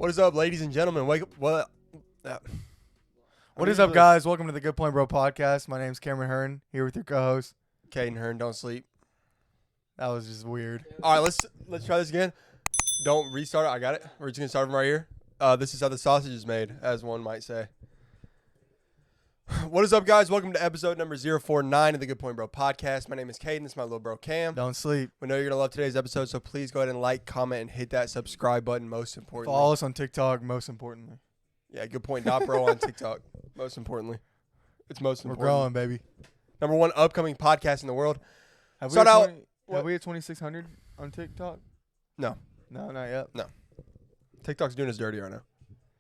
What is up, ladies and gentlemen? Wake up! What is up, guys? Welcome to the Good Point Bro podcast. My name's Cameron Hearn, here with your co-host. Caden Hearn, don't sleep. That was just weird. All right, let's try this again. Don't restart it. I got it. We're just gonna start from right here. This is how the sausage is made, as one might say. What is up, guys? Welcome to episode number 049 of the Good Point Bro podcast. My name is Caden. This is my little bro Cam. Don't sleep. We know you're gonna love today's episode, so please go ahead and like, comment, and hit that subscribe button. Most importantly, Follow us on TikTok. Most importantly, yeah, Good Point Bro on TikTok. Most importantly, it's most we're important. growing, baby. Number one upcoming podcast in the world. Have Start out. Have we hit 2,600 on TikTok? No, not yet. TikTok's doing us dirty right now.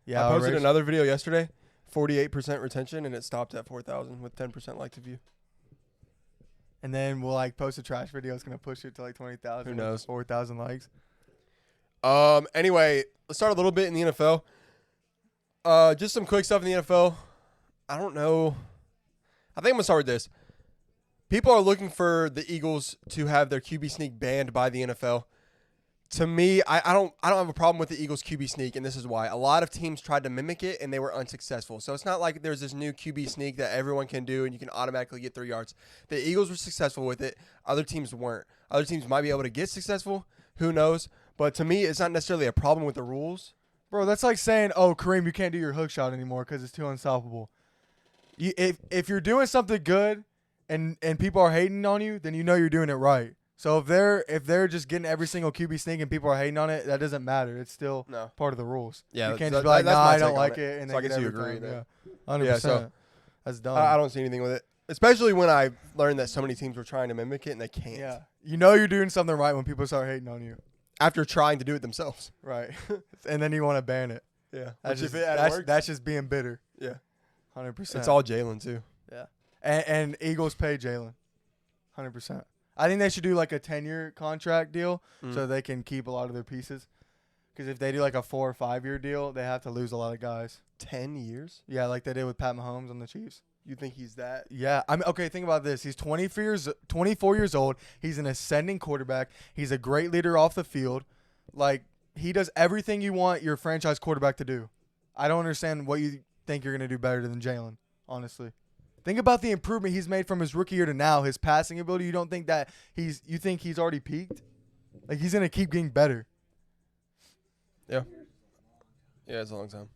Yeah, I posted another video yesterday, 48% retention, and it stopped at 4,000 with 10% like to view. And then we'll post a trash video. It's gonna push it to 20,000. Who knows? 4,000 likes. Anyway, let's start a little bit in the NFL. Just some quick stuff in the NFL. I don't know. I think I'm gonna start with this. People are looking for the Eagles to have their QB sneak banned by the NFL. To me, I don't have a problem with the Eagles QB sneak, and this is why. A lot of teams tried to mimic it, and they were unsuccessful. So it's not like there's this new QB sneak that everyone can do, and you can automatically get 3 yards. The Eagles were successful with it. Other teams weren't. Other teams might be able to get successful. Who knows? But to me, it's not necessarily a problem with the rules. Bro, that's like saying, "Oh, Kareem, you can't do your hook shot anymore because it's too unstoppable." If you're doing something good, and people are hating on you, then you know you're doing it right. So if they're just getting every single QB sneak and people are hating on it, that doesn't matter. It's still part of the rules. Yeah, you can't just be like, "Nah, I don't like it," and so then I guess you agree. agree. 100%. Yeah, so that's dumb. I don't see anything with it, especially when I learned that so many teams were trying to mimic it and they can't. Yeah, you know you're doing something right when people start hating on you. After trying to do it themselves. Right. And then you want to ban it. Yeah. That's just being bitter. Yeah. 100%. It's all Jalen too. Yeah. And Eagles pay Jalen. 100%. I think they should do a 10-year contract deal so they can keep a lot of their pieces. Because if they do a 4 or 5 year deal, they have to lose a lot of guys. 10 years? Yeah, like they did with Pat Mahomes on the Chiefs. You think he's that? Yeah. I mean, okay, think about this. He's 24 years old. He's an ascending quarterback. He's a great leader off the field. He does everything you want your franchise quarterback to do. I don't understand what you think you're going to do better than Jalen, honestly. Think about the improvement he's made from his rookie year to now. His passing ability, you don't think that you think he's already peaked? He's going to keep getting better. Yeah. Yeah, it's a long time.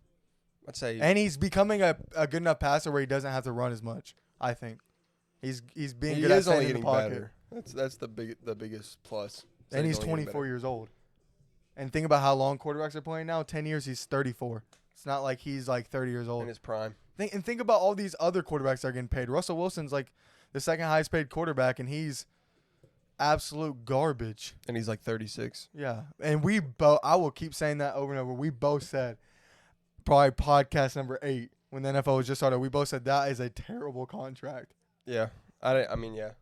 I'd say. And he's becoming a good enough passer where he doesn't have to run as much, I think. He's being good at staying in the pocket. Better. That's the biggest plus. And he's 24 years old. And think about how long quarterbacks are playing now. 10 years, he's 34. It's not like he's 30 years old. In his prime. Think about all these other quarterbacks that are getting paid. Russell Wilson's the second highest paid quarterback, and he's absolute garbage. And he's 36. Yeah. And I will keep saying that over and over. We both said, probably podcast number 8, when the NFL was just started, we both said that is a terrible contract. Yeah. I mean, yeah.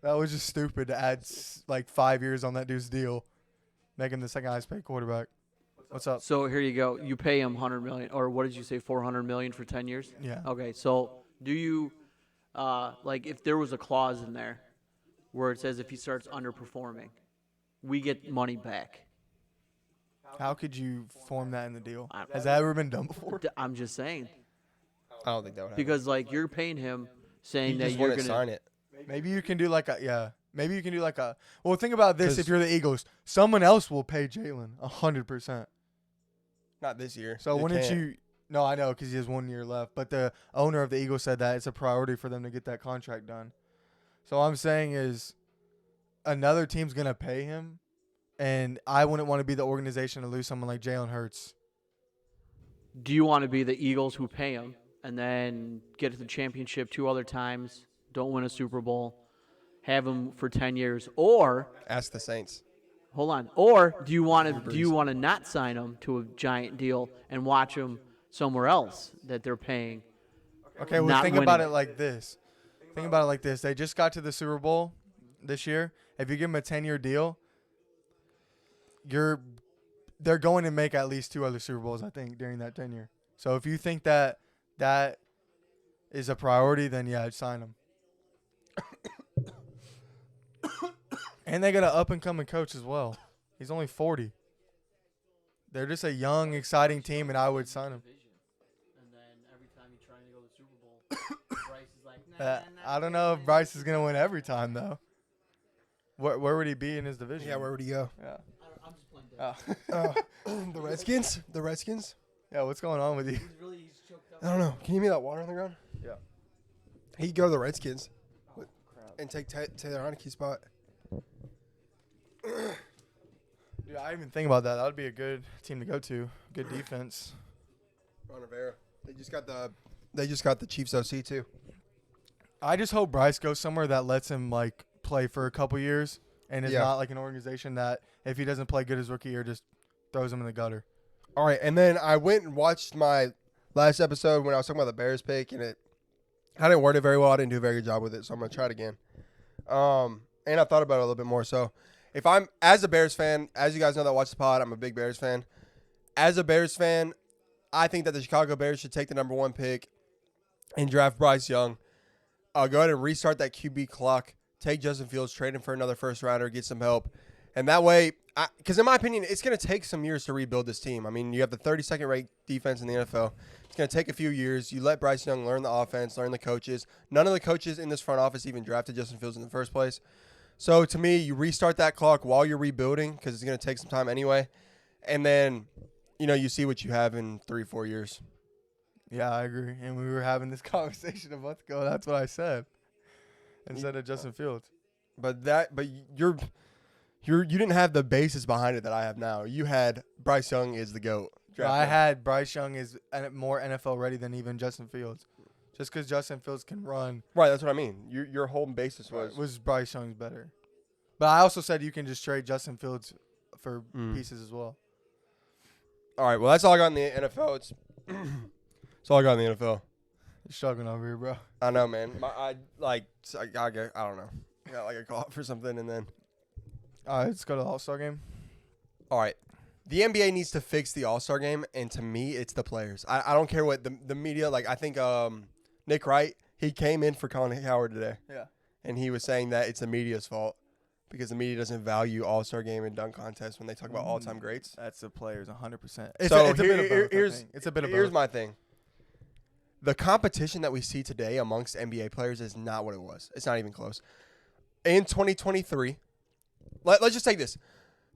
That was just stupid to add 5 years on that dude's deal, make him the second highest paid quarterback. What's up? So here you go. You pay him $100 million, or what did you say, $400 million for 10 years? Yeah. Okay. So do you, if there was a clause in there where it says if he starts underperforming, we get money back? How could you form that in the deal? Has that ever been done before? I'm just saying. I don't think that would happen. Because you're paying him saying that just you're going going to sign it. Maybe you can do Maybe you can do well, think about this. If you're the Eagles, someone else will pay Jalen 100%. Not this year. So wouldn't you? No, I know because he has 1 year left. But the owner of the Eagles said that it's a priority for them to get that contract done. So all I'm saying is another team's going to pay him, and I wouldn't want to be the organization to lose someone like Jalen Hurts. Do you want to be the Eagles who pay him and then get to the championship 2 other times, don't win a Super Bowl, have him for 10 years, or ask the Saints? Hold on. Or do you want to not sign him to a giant deal and watch him somewhere else that they're paying? Okay, well, think about it like this. They just got to the Super Bowl this year. If you give them a 10-year deal, they're going to make at least 2 other Super Bowls, I think, during that tenure. So if you think that is a priority, then yeah, I'd sign them. And they got an up-and-coming coach as well. He's only 40. They're just a young, exciting team, and I would sign them. And then every time you try to go to the Super Bowl, Bryce is like, nah, I don't know if Bryce is gonna win every time though. Where would he be in his division? Yeah, where would he go? Yeah. I'm just playing dead. The Redskins? The Redskins? Yeah. What's going on with you? He's choked up. I don't know. Can you give me that water on the ground? Yeah. He'd go to the Redskins and take Taylor Heineke's spot. Dude, I didn't even think about that. That would be a good team to go to. Good defense. Ron Rivera. They just got the Chiefs OC too. I just hope Bryce goes somewhere that lets him like play for a couple years and is Yeah. not like an organization that if he doesn't play good his rookie year just throws him in the gutter. All right, and then I went and watched my last episode when I was talking about the Bears pick, and I didn't word it very well. I didn't do a very good job with it, so I'm gonna try it again. And I thought about it a little bit more. So, if I'm as a Bears fan, as you guys know that watch the pod, I'm a big Bears fan. As a Bears fan, I think that the Chicago Bears should take the number 1 pick and draft Bryce Young. Go ahead and restart that QB clock. Take Justin Fields, trade him for another first rounder, get some help. And that way, because in my opinion, it's going to take some years to rebuild this team. I mean, you have the 32nd ranked defense in the NFL. It's going to take a few years. You let Bryce Young learn the offense, learn the coaches. None of the coaches in this front office even drafted Justin Fields in the first place. So to me, you restart that clock while you're rebuilding because it's going to take some time anyway. And then, you see what you have in 3-4 years. Yeah, I agree. And we were having this conversation a month ago. That's what I said. Instead of Justin Fields. But you didn't have the basis behind it that I have now. You had Bryce Young is the GOAT. I had Bryce Young is more NFL ready than even Justin Fields. Just because Justin Fields can run. Right, that's what I mean. Your whole basis was Bryce Young's better. But I also said you can just trade Justin Fields for pieces as well. All right, well, that's all I got in the NFL. That's all I got in the NFL. You're struggling over here, bro. I know, man. I don't know. I got like a cough or something, and then. All right, let's go to the All-Star game. All right. The NBA needs to fix the All-Star game, and to me, it's the players. I don't care what the media, I think Nick Wright, he came in for Colin Howard today. Yeah. And he was saying that it's the media's fault because the media doesn't value All-Star game and dunk contest when they talk about all-time greats. That's the players, 100%. It's a bit of both. It's a bit of both. Here's my thing. The competition that we see today amongst NBA players is not what it was. It's not even close. In 2023, let's just take this.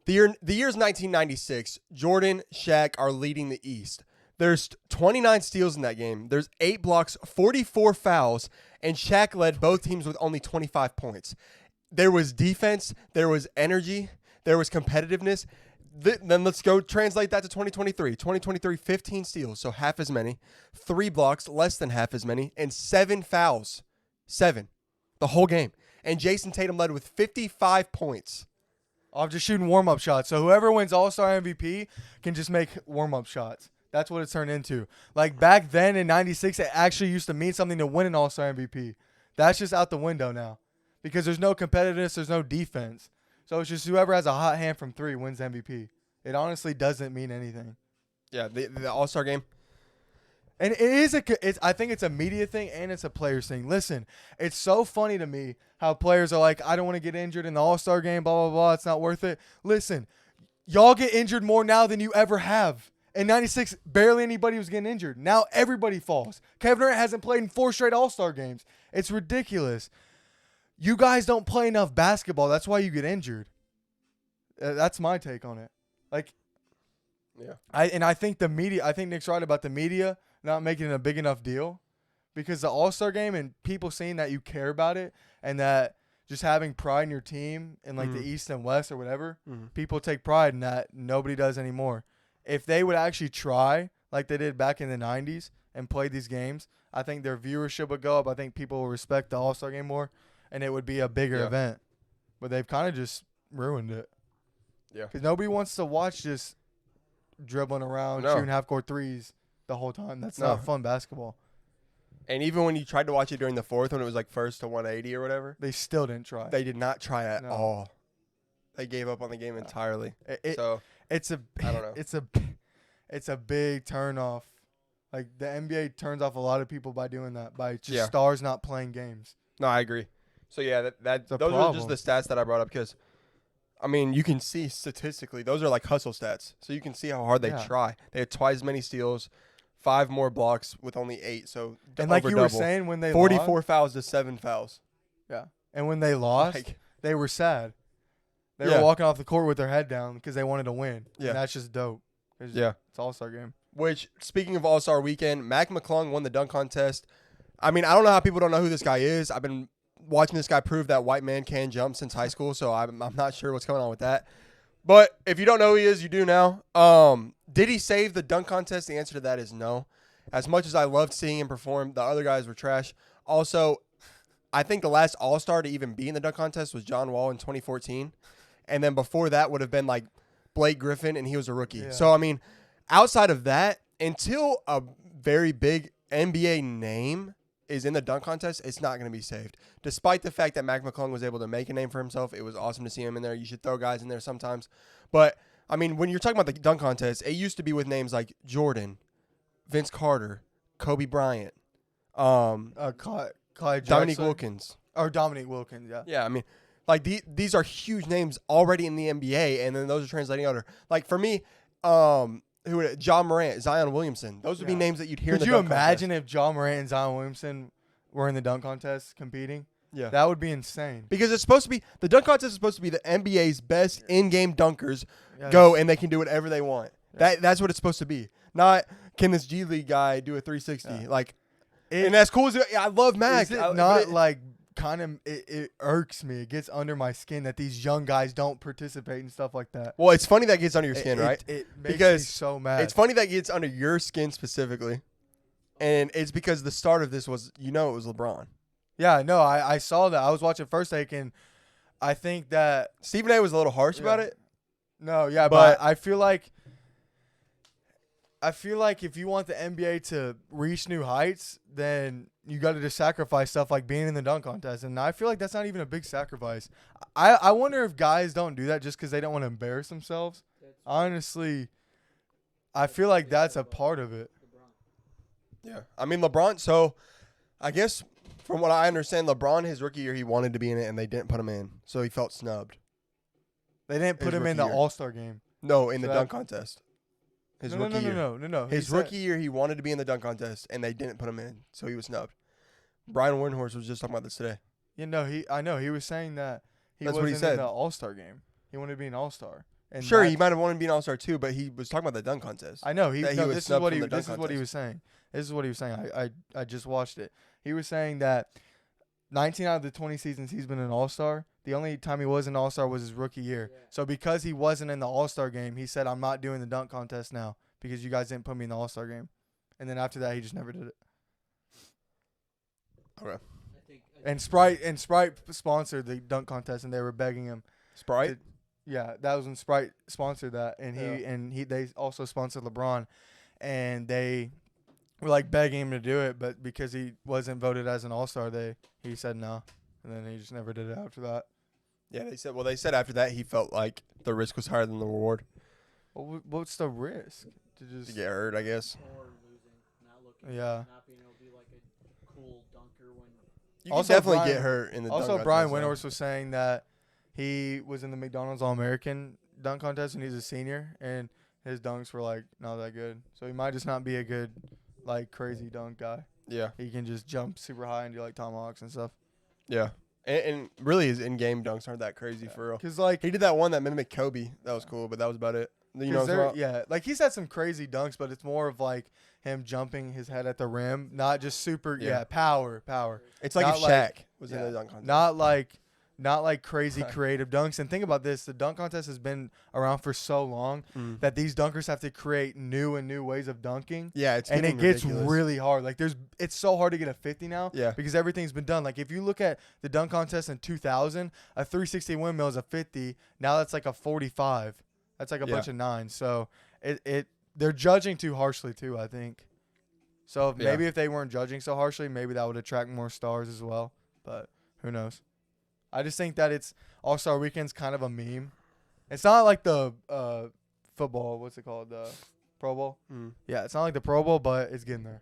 The year's 1996. Jordan, Shaq are leading the East. There's 29 steals in that game. There's 8 blocks, 44 fouls, and Shaq led both teams with only 25 points. There was defense. There was energy. There was competitiveness. Then let's go translate that to 2023. 2023, 15 steals, so half as many. 3 blocks, less than half as many, and 7 fouls. 7. The whole game. And Jason Tatum led with 55 points. I'm just shooting warm-up shots. So whoever wins All-Star MVP can just make warm-up shots. That's what it's turned into. Like back then in 96, it actually used to mean something to win an All-Star MVP. That's just out the window now because there's no competitiveness, there's no defense. So it's just whoever has a hot hand from 3 wins MVP. It honestly doesn't mean anything. Yeah, the All-Star game. And I think it's a media thing and it's a players thing. Listen, it's so funny to me how players are like, I don't want to get injured in the All-Star game, blah, blah, blah. It's not worth it. Listen, y'all get injured more now than you ever have. In 96, barely anybody was getting injured. Now everybody falls. Kevin Durant hasn't played in 4 straight All-Star games. It's ridiculous. You guys don't play enough basketball. That's why you get injured. That's my take on it. Yeah. I think the media, I think Nick's right about the media not making it a big enough deal because the All-Star game and people seeing that you care about it and that just having pride in your team in the East and West or whatever, people take pride in that. Nobody does anymore. If they would actually try like they did back in the 90s and play these games, I think their viewership would go up. I think people will respect the All-Star game more and it would be a bigger event. But they've kind of just ruined it. Yeah. Because nobody wants to watch just dribbling around, shooting half-court threes the whole time. That's not fun basketball. And even when you tried to watch it during the fourth, when it was first to 180 or whatever, they still didn't try. They did not try at all. They gave up on the game entirely. I don't know. It's a big turnoff. Like the NBA turns off a lot of people by doing that, by just stars not playing games. No, I agree. So yeah, those are just the stats that I brought up because I mean, you can see statistically, those are like hustle stats. So you can see how hard they Yeah. try. They had twice as many steals, 5 more blocks with only 8. So And like over you were double. saying, when they 44 lost, fouls to 7 fouls. yeah, and when they lost, Like, they were sad. They Yeah. were walking off the court with their head down because they wanted to win. Yeah. And that's just dope. Yeah. It's All-Star game. which, speaking of All-Star Weekend, Mac McClung won the dunk contest. I mean, I don't know how people don't know who this guy is. I've been watching this guy prove that white man can jump since high school, so I'm not sure what's going on with that. But if you don't know who he is, you do now. Did he save the dunk contest? The answer to that is no. As much as I loved seeing him perform, the other guys were trash. Also, I think the last All-Star to even be in the dunk contest was John Wall in 2014. And then before that would have been like Blake Griffin, and he was a rookie. Yeah. So, I mean, outside of that, until a very big NBA name is in the dunk contest, it's not going to be saved. Despite the fact that Mac McClung was able to make a name for himself, it was awesome to see him in there. You should throw guys in there sometimes. But, I mean, when you're talking about the dunk contest, it used to be with names like Jordan, Vince Carter, Kobe Bryant, Clyde Dominique Jackson. Wilkins. Or Dominique Wilkins, yeah. Yeah, I mean, like these are huge names already in the NBA, and then those are translating under. Like for me, John Morant, Zion Williamson, those would be Yeah. names that you'd hear. Could in the you dunk imagine if John Morant and Zion Williamson were in the dunk contest competing? Yeah. That would be insane. Because it's supposed to be the dunk contest is supposed to be the NBA's best in-game dunkers Yes. go and they can do whatever they want. That's what it's supposed to be. Not can this G League guy do a 360 Yeah. like. It- And as cool as I love Mac, Is it but not like kind of it irks me? It gets under my skin that these young guys don't participate and stuff like that. well, it's funny that gets under your skin, right? It makes Because me so mad. It's funny that gets under your skin specifically, and it's because the start of this was, it was LeBron. Yeah, no, I saw that. I was watching First Take, and I think that Stephen A. was a little harsh about Yeah. it. no, yeah, But- but I feel like if you want the NBA to reach new heights, then you got to just sacrifice stuff like being in the dunk contest, and I feel like that's not even a big sacrifice. I wonder if guys don't do that just because they don't want to embarrass themselves. Honestly, I feel like that's a part of it. Yeah, I mean LeBron. So, I guess from what I understand, LeBron his rookie year he wanted to be in it, and they didn't put him in, so he felt snubbed. They didn't put His him in rookie the year. All-Star game. No, in the So dunk contest. His No. rookie year. No. His rookie year he wanted to be in the dunk contest, and they didn't put him in, so he was snubbed. Brian Windhorst was just talking about this today. Yeah, no, I know. He was saying that he That's wasn't what he said. in the All-Star game. He wanted to be an All-Star. And Sure, he that's- might have wanted to be an All-Star too, but he was talking about the dunk contest. I know. that he was This is snubbed what from the dunk this is what he contest. was saying. This is what he was saying. I just watched it. He was saying that 19 out of the 20 seasons he's been an All-Star, the only time he was an All-Star was his rookie year. Yeah. So because he wasn't in the All-Star game, he said, "I'm not doing the dunk contest now because you guys didn't put me in the All-Star game." And then after that, he just never did it. Okay. And Sprite sponsored the dunk contest, and they were begging him. Sprite. Yeah, that was when Sprite sponsored that, and Yeah. they also sponsored LeBron, and they were like begging him to do it, but because he wasn't voted as an All-Star, he said no, and then he just never did it after that. Yeah, they said after that he felt like the risk was higher than the reward What's the risk to to just get hurt, I guess. Or losing, not looking, Yeah. not being able to be like a cool dunker when. You Also, can definitely Brian- get hurt in the also dunk Brian contest, though. Windhorst was saying that he was in the McDonald's All-American dunk contest when he was a senior, and his dunks were like not that good, so he might just not be a good like crazy dunk guy. Yeah, He can just jump super high and do like tomahawks and stuff. yeah, and really his in-game dunks aren't that crazy for real. Cause like He did that one that mimicked Kobe. That was cool, but that was about it. You know, what I'm talking about? yeah, like he's had some crazy dunks, but it's more of like him jumping his head at the rim, not just super. Yeah. Yeah, power. It's like Not if like- Shaq was in yeah, the dunk contest. not like crazy Right. creative dunks. And think about this: the dunk contest has been around for so long Mm. that these dunkers have to create new ways of dunking. Yeah, it's And it getting gets ridiculous. really hard. Like it's so hard to get a 50 now. Yeah. Because everything's been done. Like if you look at the dunk contest in 2000, a 360 windmill is a 50. Now that's like a 45. That's like a Yeah. bunch of nines. So they're judging too harshly too, I think. So maybe if they weren't judging so harshly, maybe that would attract more stars as well. But who knows? I just think that it's All-Star Weekend's kind of a meme. It's not like the football. What's it called? The Pro Bowl. Mm. Yeah, it's not like the Pro Bowl, but it's getting there.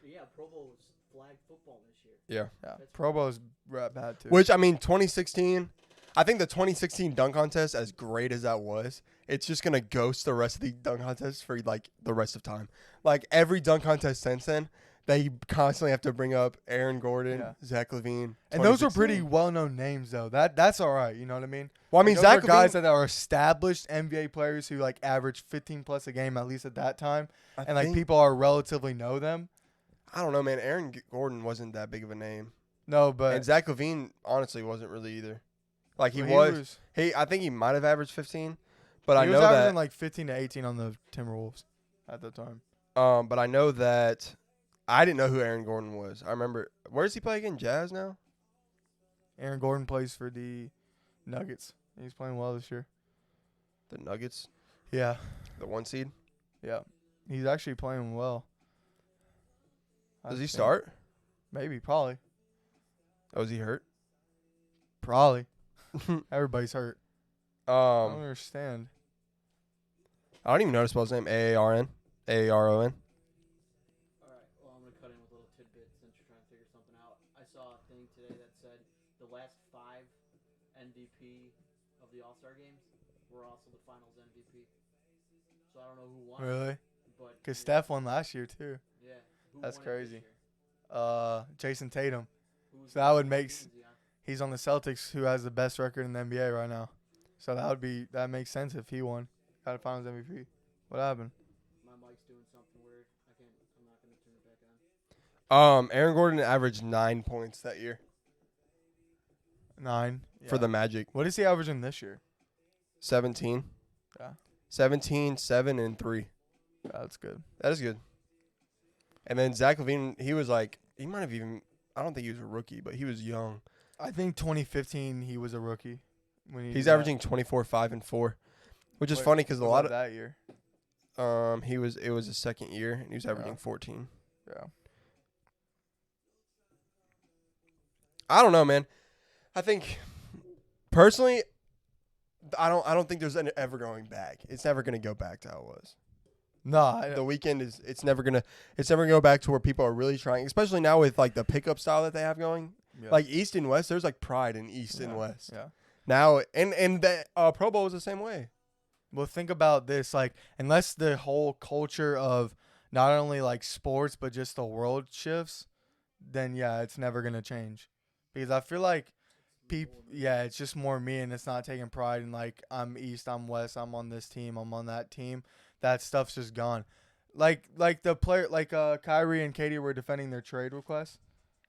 Yeah, Pro Bowl was flag football this year. Yeah. Yeah, Pro Bowl is bad too. Which I mean, 2016. I think the 2016 dunk contest, as great as that was, it's just gonna ghost the rest of the dunk contests for like the rest of time. Like every dunk contest since then, they constantly have to bring up Aaron Gordon, Yeah. Zach LaVine, And those are 2016. pretty well-known names, though. That's all right. You know what I mean? Well, I mean, Those Zach are guys LaVine, that are established NBA players who like average 15 plus a game at least at that time, I and like think- people are relatively know them. I don't know, man. Aaron Gordon wasn't that big of a name, No, but and Zach LaVine honestly wasn't really either. Like he well, was. I think he might have averaged 15, but he I was know averaging that. like 15 to 18 on the Timberwolves at the time. But I know that I didn't know who Aaron Gordon was. I remember. Where does he play again? Jazz now. Aaron Gordon plays for the Nuggets. He's playing well this year. The Nuggets, Yeah, the 1 seed. yeah. He's actually playing well. I Does he think. start? Maybe, probably. Oh, is he hurt? Probably. Everybody's hurt. I don't Um, understand. I don't even know how to spell his name. AARN, AARON. All right. Well, I'm gonna cut in with a little tidbit since you're trying to figure something out. I saw a thing today that said the last 5 MVP of the All-Star games were also the Finals MVP. So I don't know who won. Really? But Because Steph won last year too. Yeah. Who That's won it this crazy. year? Jason Tatum. Who's So that would what make team is he on? He's on the Celtics, who has the best record in the NBA right now. So that makes sense if he won. Got a Finals MVP. What happened? My mic's doing something weird. I'm not gonna turn it back on. Aaron Gordon averaged 9 points that year 9 for the Magic. What is he averaging this year? 17. Yeah. 17, 7, and 3. Yeah, that's good. That is good. And then Zach LaVine, he was like, he might have even, I don't think he was a rookie, but he was young. I think 2015 he was a rookie. When He's averaging 24, 5, and 4, which is funny because a lot of that year. it was his second year and he was averaging Yeah. 14. Yeah. I don't know, man. I think personally, I don't think there's ever going back. It's never gonna go back to how it was. No, The weekend it's never gonna go back to where people are really trying, especially now with like the pickup style that they have going. yeah. Like East and West, there's like pride in East and Yeah. West. Yeah. Now and the Pro Bowl was the same way. Well, think about this. Like, unless the whole culture of not only like sports but just the world shifts, then yeah, it's never gonna change. Because I feel like it's just more me, and it's not taking pride in like I'm East, I'm West, I'm on this team, I'm on that team. That stuff's just gone. Like the player, like Kyrie and Katie were defending their trade request.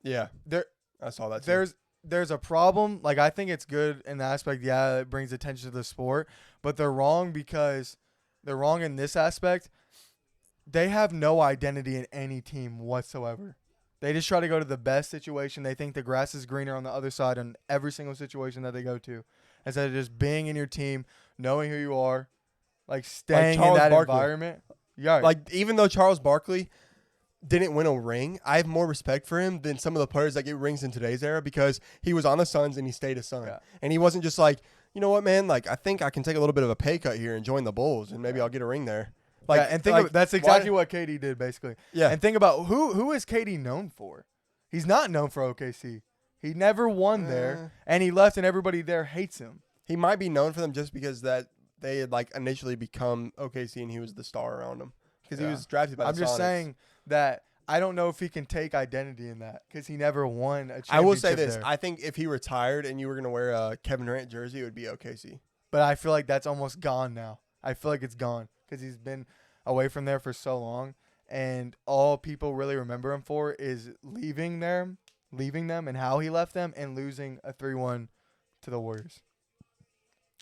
Yeah, There, I saw that. Too. there's a problem. Like, I think it's good in the aspect, yeah, it brings attention to the sport, but they're wrong because they're wrong in this aspect. They have no identity in any team whatsoever. They just try to go to the best situation. They think the grass is greener on the other side in every single situation that they go to, instead of just being in your team, knowing who you are, like staying in Charles that Barkley. environment. Yeah, Like even though Charles Barkley didn't win a ring, I have more respect for him than some of the players that get rings in today's era because he was on the Suns and he stayed a Sun. Yeah. And he wasn't just like, you know what, man, like I think I can take a little bit of a pay cut here and join the Bulls and maybe I'll get a ring there. Like, yeah, and think like, of, that's exactly why- what KD did basically. Yeah. And think about who is KD known for? He's not known for OKC. He never won there, and he left, and everybody there hates him. He might be known for them just because that they had like initially become OKC and he was the star around them because he Yeah. was drafted by the I'm just Sonics. saying that I don't know if he can take identity in that because he never won a championship I will say this. there. I think if he retired and you were going to wear a Kevin Durant jersey, it would be OKC. But I feel like that's almost gone now. I feel like it's gone because he's been away from there for so long, and all people really remember him for is leaving them, and how he left them, and losing a 3-1 to the Warriors.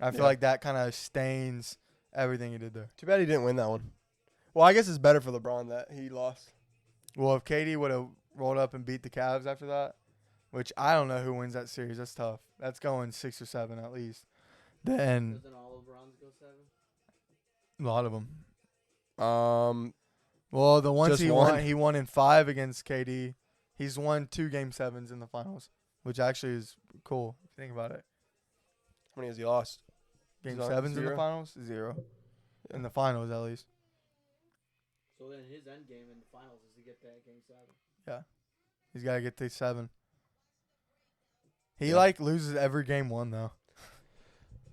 I feel Yeah. like that kind of stains everything he did there. Too bad he didn't win that one. Well, I guess it's better for LeBron that he lost. Well, if KD would have rolled up and beat the Cavs after that, which I don't know who wins that series. That's tough. That's going 6 or 7 at least. Then Doesn't all LeBrons go 7? a lot of them. Um, Well, the ones Just he one. won, he won in 5 against KD. He's won 2 Game 7s in the finals, which actually is cool if you think about it. how many has he lost? Game He's on 7s in the 0? finals, 0. In the finals, at least. So then his end game in the finals is to get that game 7. He's got to get to 7. He Yeah. like loses every game 1 though.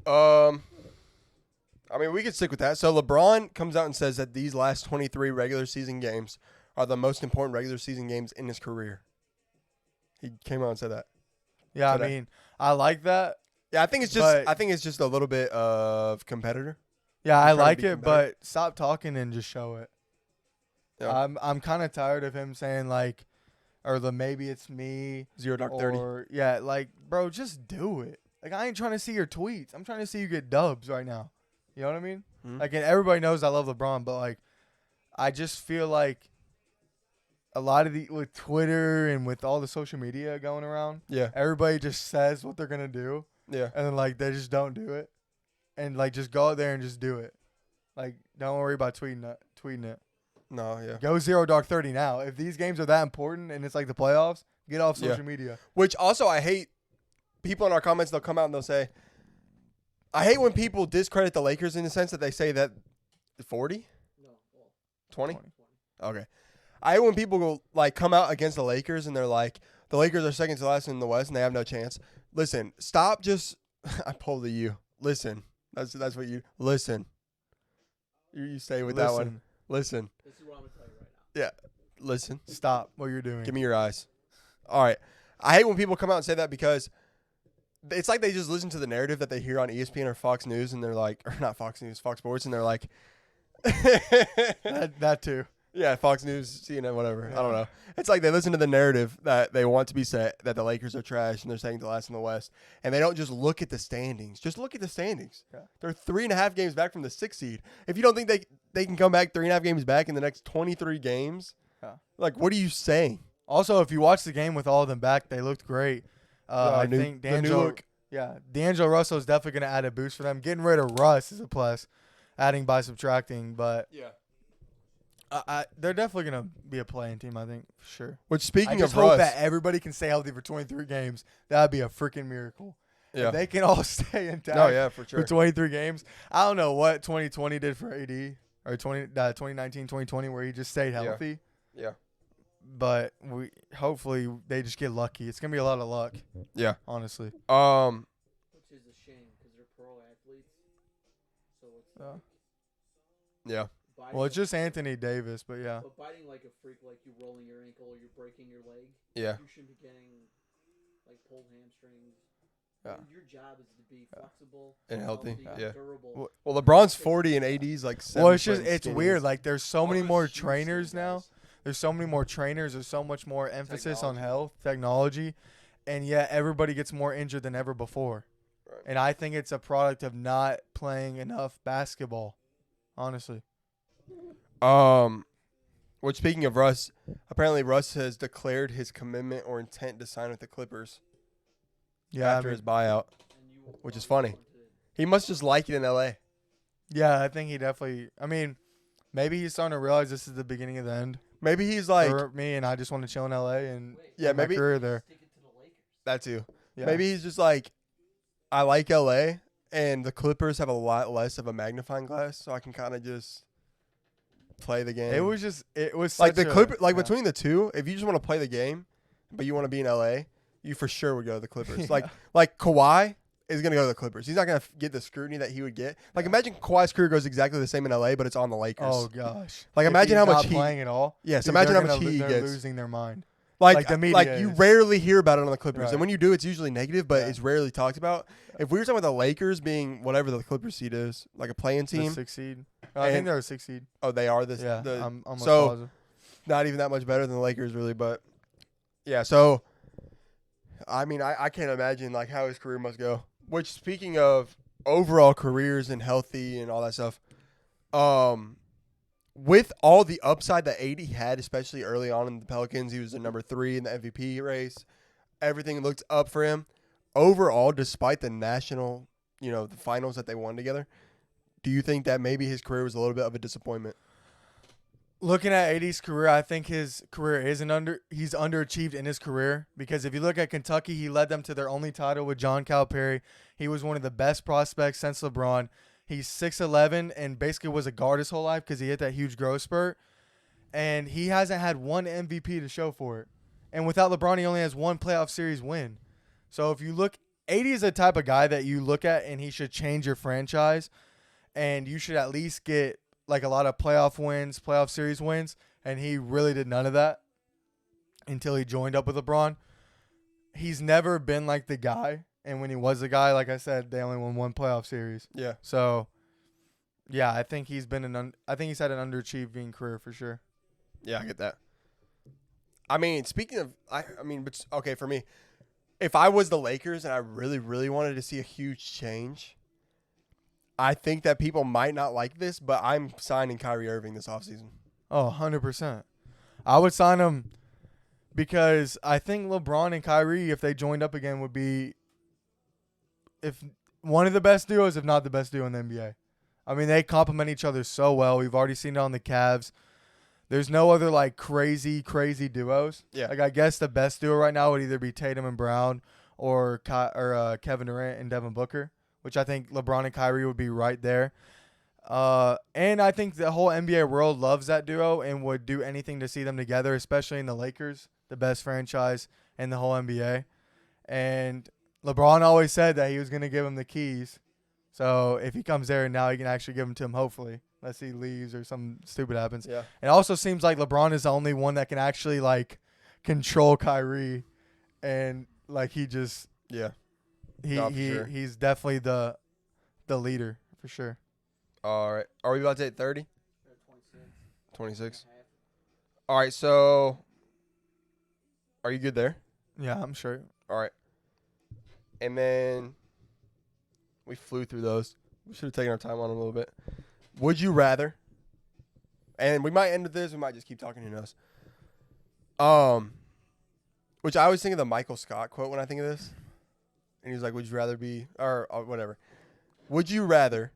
I mean, we could stick with that. So LeBron comes out and says that these last 23 regular season games are the most important regular season games in his career. He came out and said that. Yeah, Today. I mean, I like that. Yeah, I think it's just But- I think it's just a little bit of competitor. Yeah, He's I trying to like be it, competitive. but stop talking and just show it. Yeah. I'm kind of tired of him saying like, or the maybe it's me 0 dark 30. or yeah, like bro, just do it. Like I ain't trying to see your tweets. I'm trying to see you get dubs right now. You know what I mean? Mhm. Like, and everybody knows I love LeBron, but like, I just feel like a lot of with Twitter and with all the social media going around, Yeah. everybody just says what they're gonna do, Yeah. and then like they just don't do it, and like just go out there and just do it. Like, don't worry about tweeting it. No, yeah. Go 0 dark 30 now. If these games are that important and it's like the playoffs, get off Yeah. social media. Which also I hate people in our comments, they'll come out and they'll say, I hate when people discredit the Lakers in the sense that they say that 40? No, well, 20? 20. Okay. I hate when people go like come out against the Lakers and they're like, the Lakers are second to last in the West and they have no chance. Listen, stop just I pulled the U. Listen. That's what you listen. You stay with that one. Listen. this is what I'm gonna tell you right now. Listen. Stop what you're doing. Give me your eyes. All right. I hate when people come out and say that because it's like they just listen to the narrative that they hear on ESPN or Fox News and they're like, or not Fox News, Fox Sports, and they're like, that too. yeah, Fox News, CNN, whatever. I don't know. It's like they listen to the narrative that they want to be set that the Lakers are trash and they're second to last in the West, and they don't just look at the standings. Just look at the standings. Yeah. They're 3.5 games back from the 6th seed. If you don't think they can come back 3.5 games back in the next 23 games, Yeah. like what are you saying? Also, if you watch the game with all of them back, they looked great. I think the new D'Angelo, look. D'Angelo Russell is definitely going to add a boost for them. Getting rid of Russ is a plus, adding by subtracting. But Yeah. they're definitely going to be a playing team, I think, for sure. Which I speaking just of hope Russ, that everybody can stay healthy for 23 games. That would be a freaking miracle. yeah, If they can all stay intact no, yeah, for for sure. 23 games. I don't know what 2020 did for AD or 2019, 2020, where he just stayed Yeah. healthy. Yeah. But hopefully they just get lucky. It's gonna be a lot of luck. Yeah. Honestly. Which is a shame because they're pro athletes. So it's like Yeah. biting Well, it's like- just Anthony Davis, but yeah. But biting like a freak, like you rolling your ankle or you're breaking your leg, Yeah. you shouldn't be getting like pulled hamstrings. Yeah. Your job is to be flexible And healthy, yeah. durable. Well, LeBron's 40 and AD's like 7. Well, it's weird. Like there's so many All those more huge trainers skinny now. guys. There's so many more trainers. There's so much more emphasis on Technology. health, technology, and yet everybody gets more injured than ever before. Right. And I think it's a product of not playing enough basketball. Honestly. Which speaking of Russ, apparently Russ has declared his commitment or intent to sign with the Clippers Yeah. after his buyout. And you Which is probably funny. want to- He must just like it in LA. Yeah, I think he definitely. I mean, maybe he's starting to realize this is the beginning of the end Maybe he's like for me, and I just want to chill in LA and Wait, Yeah, get my maybe- career there. stick it to the Lakers. that too. Yeah. Maybe he's just like I like LA and the Clippers have a lot less of a magnifying glass, so I can kind of just play the game. It was like such the a- Clipper, like yeah. between the two. If you just want to play the game, but you want to be in LA, you for sure would go to the Clippers. Yeah. Like Kawhi is gonna go to the Clippers. He's not gonna get the scrutiny that he would get. Like imagine Kawhi's career goes exactly the same in LA, but it's on the Lakers. Oh gosh! Like, If imagine he's how much not heat- playing at all. Yes, Dude, imagine they're how much gonna- heat he they're gets. losing their mind. Like like the media like you is. rarely hear about it on the Clippers, Right. and when you do, it's usually negative, but Yeah. it's rarely talked about. If we were talking about the Lakers being whatever the Clippers seed is, like a playing The team, 6 seed. I think And- they're a 6 seed. oh, they are this. Yeah, the, I'm almost so- positive. not even that much better than the Lakers, really. But yeah, so I mean, I can't imagine like how his career must go. Which, speaking of overall careers and healthy and all that stuff, with all the upside that AD had, especially early on in the Pelicans, he was the number 3 in the MVP race. Everything looked up for him. Overall, despite the national, the finals that they won together, do you think that maybe his career was a little bit of a disappointment? Looking at AD's career, I think his career he's underachieved in his career because if you look at Kentucky, he led them to their only title with John Calipari. He was one of the best prospects since LeBron. He's 6'11" and basically was a guard his whole life because he hit that huge growth spurt. And he hasn't had one MVP to show for it. And without LeBron, he only has one playoff series win. So if you look AD is the type of guy that you look at and he should change your franchise, and you should at least get like a lot of playoff wins, playoff series wins, and he really did none of that until he joined up with LeBron. He's never been like the guy, and when he was the guy, like I said, they only won one playoff series. Yeah. So, yeah, I think he's been I think he's had an underachieving career for sure. Yeah, I get that. I mean, speaking of, but okay, for me, if I was the Lakers and I really, really wanted to see a huge change, I think that people might not like this, but I'm signing Kyrie Irving this offseason. Oh, 100%. I would sign him because I think LeBron and Kyrie, if they joined up again, would be if one of the best duos, if not the best duo in the NBA. I mean, they complement each other so well. We've already seen it on the Cavs. There's no other like crazy duos. Yeah. Like I guess the best duo right now would either be Tatum and Brown or Kevin Durant and Devin Booker, which I think LeBron and Kyrie would be right there. And I think the whole NBA world loves that duo and would do anything to see them together, especially in the Lakers, the best franchise in the whole NBA. And LeBron always said that he was going to give him the keys. So if he comes there now, he can actually give them to him, hopefully, unless he leaves or something stupid happens. Yeah. It also seems like LeBron is the only one that can actually like control Kyrie, and like he just Yeah. Sure. He's definitely the leader for sure. All right. Are we about to hit 30? 26. 26? All right, so are you good there? Yeah, I'm sure. All right. And then we flew through those. We should have taken our time on them a little bit. Would you rather? And we might end with this. We might just keep talking. Who knows? Which I always think of the Michael Scott quote when I think of this. And he was like, would you rather be, or whatever. Would you rather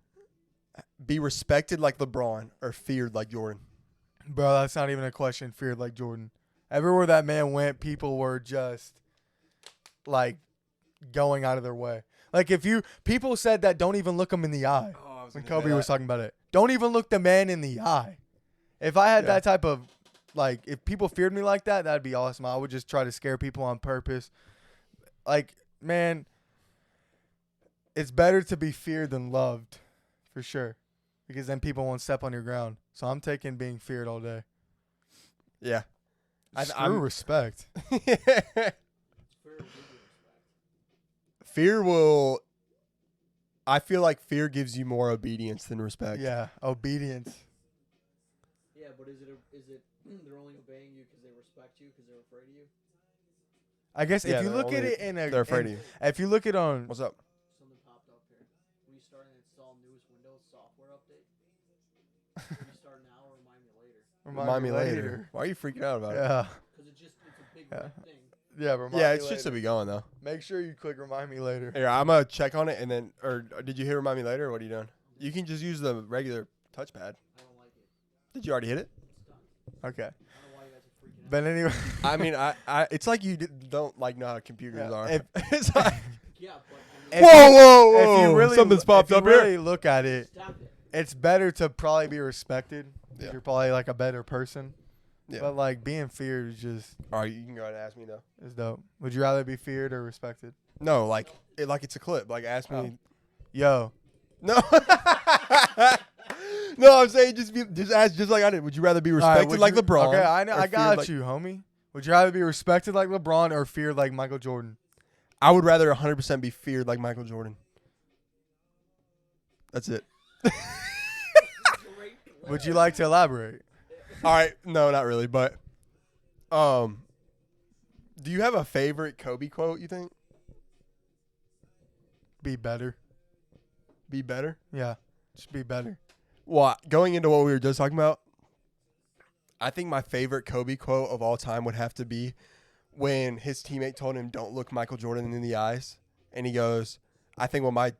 be respected like LeBron or feared like Jordan? Bro, that's not even a question. Feared like Jordan. Everywhere that man went, people were just like going out of their way. Like people said that don't even look him in the eye when Kobe was talking about it. Don't even look the man in the eye. If I had that type of, like, if people feared me like that, that'd be awesome. I would just try to scare people on purpose. Like, man, it's better to be feared than loved, for sure, because then people won't step on your ground. So I'm taking being feared all day. Yeah. Screw respect. Fear will. I feel like fear gives you more obedience than respect. Yeah, obedience. Yeah, but is it they're only obeying you because they respect you because they're afraid of you? I guess Yeah, if you they're look at only- it in a, they're afraid of you. If you look at on, What's up? Something popped up here. Will you start and install newest Windows software update? Will you start now or remind me later? Remind me later. Why are you freaking out about it? Yeah, Because it's a big red thing. yeah. Remind Yeah, me it should later. still be going though. Make sure you click remind me later. Here, I'm gonna check on it and then, or did you hit remind me later? Or what are you doing? You can just use the regular touchpad. I don't like it. Did you already hit it? It's done. Okay, I don't know why you guys are freaking out. but anyway, I mean, I it's like you don't like know how computers Yeah, are. if- It's like, Yeah, but If whoa, you- whoa, if whoa! you really Something's popped if up you here. really look at it, stop it. it's better to probably be respected. Yeah. You're probably like a better person. Yeah. But like being feared is just All right, you can go ahead and ask me though. is dope. Would you rather be feared or respected? No, like it's a clip. Like ask me. Oh. Yo, No. No, I'm saying just ask just like I did. Would you rather be all right, respected would like you- LeBron? Okay, I know. or I feared got like- you, homie. Would you rather be respected like LeBron or feared like Michael Jordan? I would rather 100% be feared like Michael Jordan. That's it. Great. Would you like to elaborate? All right, no, not really, but do you have a favorite Kobe quote? You think Be better. be better? Yeah, just be better. Well, going into what we were just talking about, I think my favorite Kobe quote of all time would have to be when his teammate told him, "Don't look Michael Jordan in the eyes," and he goes, "I think what my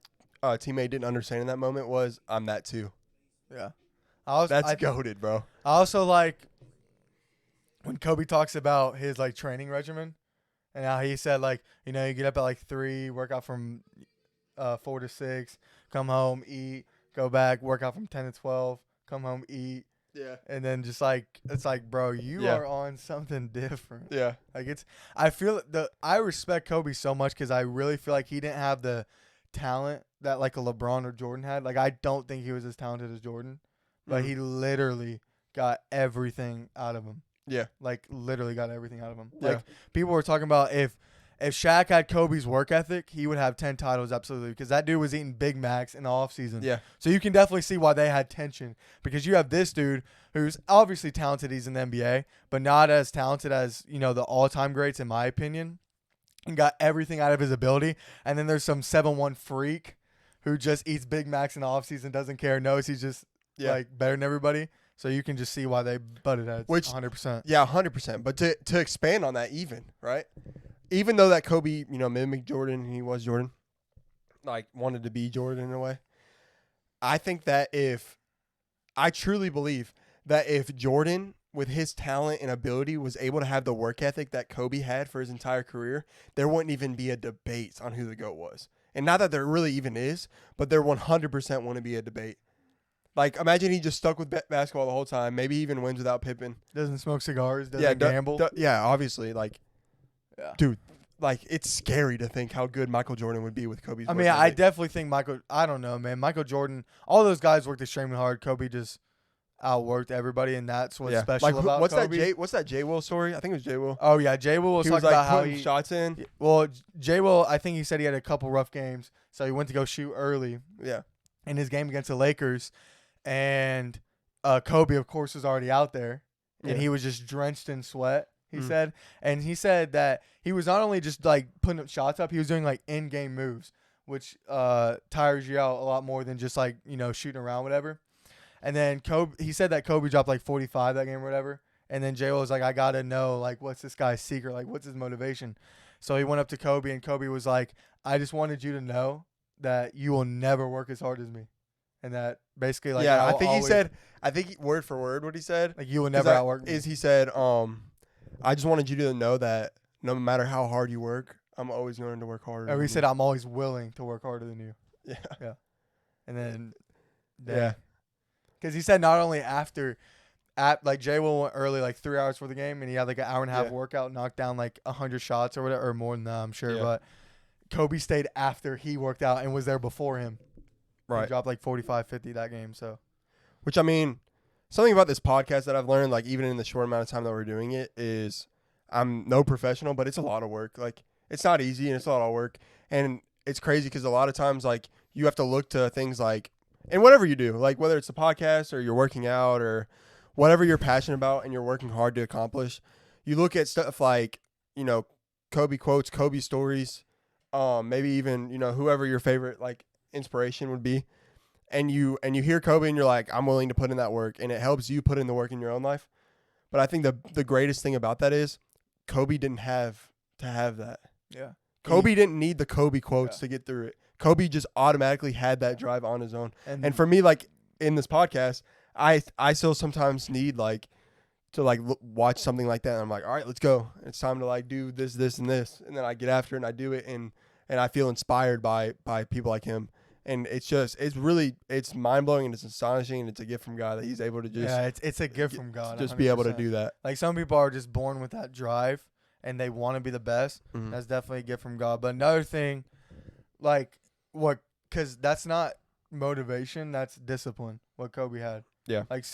teammate didn't understand in that moment was I'm that too." Yeah. That's goated, bro. I also like when Kobe talks about his like training regimen and how he said like, you know, you get up at like 3, work out from 4 to 6, come home, eat, go back, work out from 10 to 12, come home, eat, Yeah. And then just like it's like, bro, you Yeah. are on something different. Yeah. Like I respect Kobe so much because I really feel like he didn't have the talent that like a LeBron or Jordan had. Like I don't think he was as talented as Jordan, but Mhm. he literally got everything out of him. Yeah. Like literally got everything out of him. Yeah. Like people were talking about if Shaq had Kobe's work ethic, he would have 10 titles absolutely because that dude was eating Big Macs in the offseason. Yeah. So you can definitely see why they had tension because you have this dude who's obviously talented. He's in the NBA, but not as talented as, the all-time greats, in my opinion, and got everything out of his ability. And then there's some 7'1" freak who just eats Big Macs in the offseason, doesn't care, knows he's just like better than everybody. So you can just see why they butted heads. 100%. Yeah, 100%. But to expand on that right? Even though that Kobe, mimicked Jordan, he was Jordan, like wanted to be Jordan in a way. I think that I truly believe that if Jordan, with his talent and ability, was able to have the work ethic that Kobe had for his entire career, there wouldn't even be a debate on who the GOAT was. And not that there really even is, but there 100% wouldn't be a debate. Like, imagine he just stuck with basketball the whole time. Maybe he even wins without Pippen. Doesn't smoke cigars, doesn't gamble. Yeah, obviously. Like, Yeah. dude, like, it's scary to think how good Michael Jordan would be with Kobe's I work mean, I ethic. definitely think I don't know, man. Michael Jordan, all those guys worked extremely hard. Kobe just outworked everybody, and that's what's special like, about what's Kobe. what's that J. Will story? I think it was J. Will. Oh, yeah. J. Will was He talking was, like, about how putting shots in. Well, J. Will, I think he said he had a couple rough games, so he went to go shoot early Yeah. in his game against the Lakers, and Kobe, of course, was already out there, and Yeah. he was just drenched in sweat, he Mm. said. And he said that he was not only just, like, putting shots up, he was doing, like, in-game moves, which tires you out a lot more than just, like, shooting around, whatever. And then he said that Kobe dropped, like, 45 that game or whatever. And then J.O. was like, I got to know, like, what's this guy's secret? Like, what's his motivation? So he went up to Kobe, and Kobe was like, I just wanted you to know that you will never work as hard as me. And that basically, like, yeah, I think he said, word for word what he said. like, you will never outwork me. He said, I just wanted you to know that no matter how hard you work, I'm always going to work harder. Or he than said, you. I'm always willing to work harder than you. Yeah. And then, Yeah. Because he said not only like Jay Will went early, like 3 hours for the game, and he had like an hour and a half workout, knocked down like 100 shots or whatever, or more than that, I'm sure. Yeah. But Kobe stayed after he worked out and was there before him. Right. He dropped like 45, 50 that game. So, Which, I mean, something about this podcast that I've learned, like even in the short amount of time that we're doing it, is I'm no professional, but it's a lot of work. Like, it's not easy and it's a lot of work. And it's crazy because a lot of times, like, you have to look to things like, and whatever you do, like whether it's a podcast or you're working out or whatever you're passionate about and you're working hard to accomplish, you look at stuff like, Kobe quotes, Kobe stories, maybe even, whoever your favorite, like, inspiration would be. And you hear Kobe and you're like, I'm willing to put in that work, and it helps you put in the work in your own life. But I think the greatest thing about that is Kobe didn't have to have that. yeah. Kobe didn't need the Kobe quotes to get through it. Kobe just automatically had that drive on his own. And for me, like in this podcast, I still sometimes need to watch something like that. And I'm like, all right, let's go. It's time to like do this, this, and this. And then I get after it and I do it, and I feel inspired by people like him. And it's mind blowing and it's astonishing, and it's a gift from God that he's able to just it's a gift from God. just be able to 100%. do that. Like some people are just born with that drive and they want to be the best. Mhm. That's definitely a gift from God. But another thing, because that's not motivation, that's discipline. What Kobe had. Yeah. Like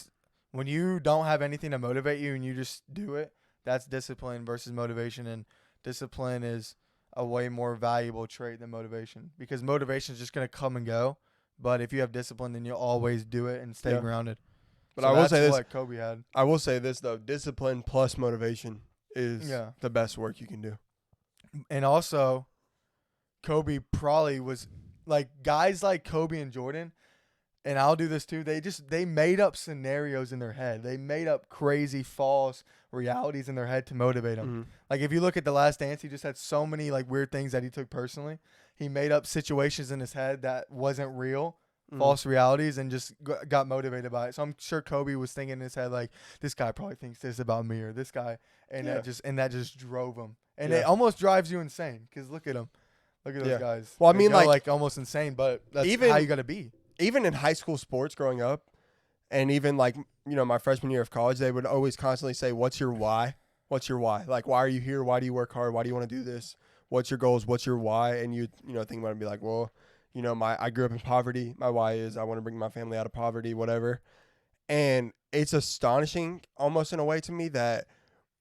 when you don't have anything to motivate you and you just do it, that's discipline versus motivation. And discipline is a way more valuable trait than motivation, because motivation is just going to come and go. But if you have discipline, then you'll always do it and stay grounded. But So I will that's say this. what Kobe had. I will say this though: discipline plus motivation is Yeah. the best work you can do. And also, Kobe probably was like guys like Kobe and Jordan, and I'll do this too. They made up scenarios in their head. They made up crazy false realities in their head to motivate them. Mhm. Like if you look at The Last Dance, he just had so many like weird things that he took personally. He made up situations in his head that wasn't real, Mhm. false realities, and just got motivated by it. So I'm sure Kobe was thinking in his head like, this guy probably thinks this about me, or this guy, and Yeah. that just drove him. And Yeah. it almost drives you insane, because look at him. Look at those Yeah. guys. Well, I They mean, go, like, almost insane, but that's even- how you got to be. Even in high school sports growing up, And even like, my freshman year of college, they would always constantly say, "What's your why? What's your why? Like, why are you here? Why do you work hard? Why do you want to do this? What's your goals? What's your why?" And you think about it and be like, well, I grew up in poverty. My why is I want to bring my family out of poverty, whatever. And it's astonishing almost in a way to me that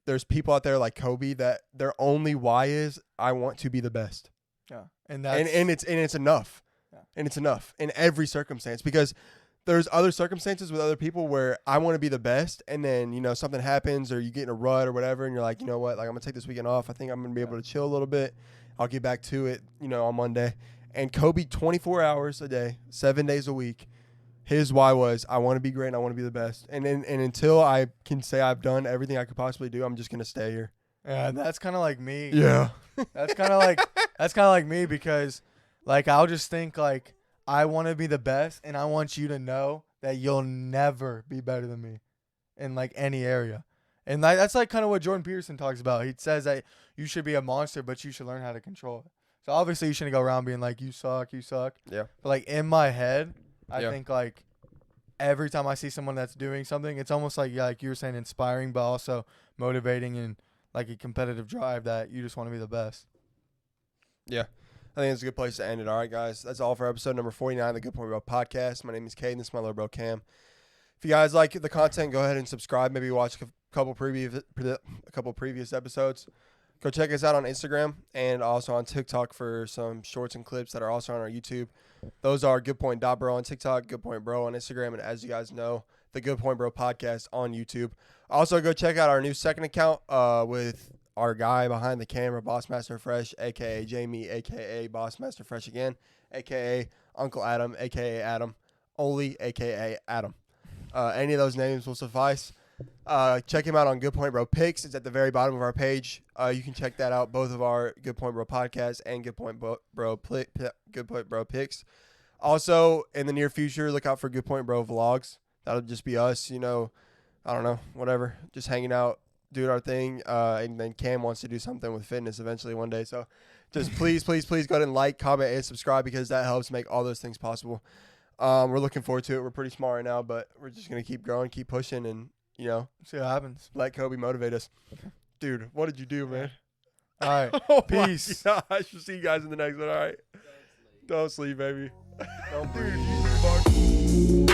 there's people out there like Kobe that their only why is I want to be the best. Yeah. And that's And it's enough. Yeah. And it's enough in every circumstance, because there's other circumstances with other people where I want to be the best, and then, something happens or you get in a rut or whatever, and you're like, you know what, like I'm going to take this weekend off. I think I'm going to be able to chill a little bit. I'll get back to it, on Monday. And Kobe, 24 hours a day, 7 days a week, his why was I want to be great and I want to be the best. And until I can say I've done everything I could possibly do, I'm just going to stay here. Yeah, that's kind of like me. Yeah. That's kind of like me, because like I'll just think like I want to be the best, and I want you to know that you'll never be better than me in like any area. And that's like kind of what Jordan Peterson talks about. He says that you should be a monster, but you should learn how to control it. So obviously you shouldn't go around being like, you suck. Yeah. But like in my head, I Yeah. think like every time I see someone that's doing something, it's almost like, like you were saying, inspiring, but also motivating, and like a competitive drive that you just want to be the best. Yeah. I think it's a good place to end it. All right, guys. That's all for episode number 49 of the Good Point Bro podcast. My name is Caden. This is my little bro, Cam. If you guys like the content, go ahead and subscribe. Maybe watch a couple previous episodes. Go check us out on Instagram and also on TikTok for some shorts and clips that are also on our YouTube. Those are goodpoint.bro on TikTok, Good Point Bro on Instagram, and as you guys know, the Good Point Bro podcast on YouTube. Also, go check out our new second account with our guy behind the camera, Bossmaster Fresh, a.k.a. Jamie, a.k.a. Bossmaster Fresh again, a.k.a. Uncle Adam, a.k.a. Adam, Oli, a.k.a. Adam. Any of those names will suffice. Check him out on Good Point Bro Picks. It's at the very bottom of our page. You can check that out, both of our Good Point Bro podcast and Good Point Bro Picks. Also, in the near future, look out for Good Point Bro vlogs. That'll just be us, I don't know, whatever, just hanging out, doing our thing. And then Cam wants to do something with fitness eventually one day. So just please go ahead and like, comment, and subscribe, because that helps make all those things possible. We're looking forward to it. We're pretty small right now, but we're just going to keep growing, keep pushing, and, See what happens. let Kobe motivate us. Dude, what did you do, man? All right. Oh Peace. my gosh. We'll see you guys in the next one. All right. Don't sleep, baby. Don't Dude, breathe. you